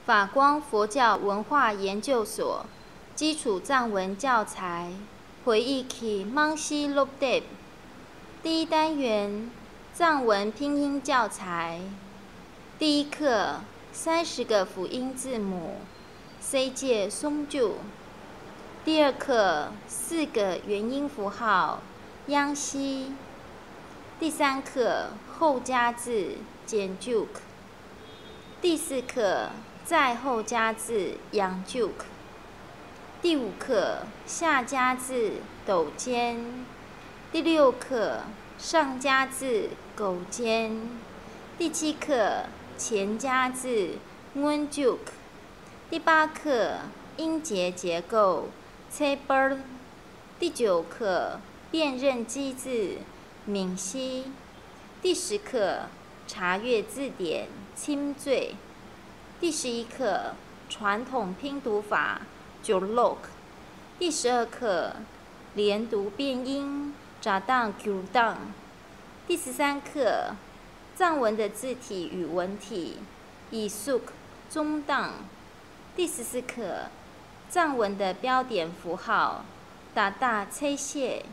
法光佛教文化研究所基础藏文教材回忆起芒西录碟第一单元藏文拼音教材第一课30个辅音字母 C 界松就第二课4个元音符号央西第三课后加字简就第四课在后加字养就第五课下加字斗尖第六课上加字狗尖第七课前加字温就第八课音节结构切波第9课辨认机字闽西第10课查阅字典亲罪第11课传统拼读法九六第12课连读变音扎当 Q 当第13课藏文的字体与文体以速中当第14课藏文的标点符号打大切谢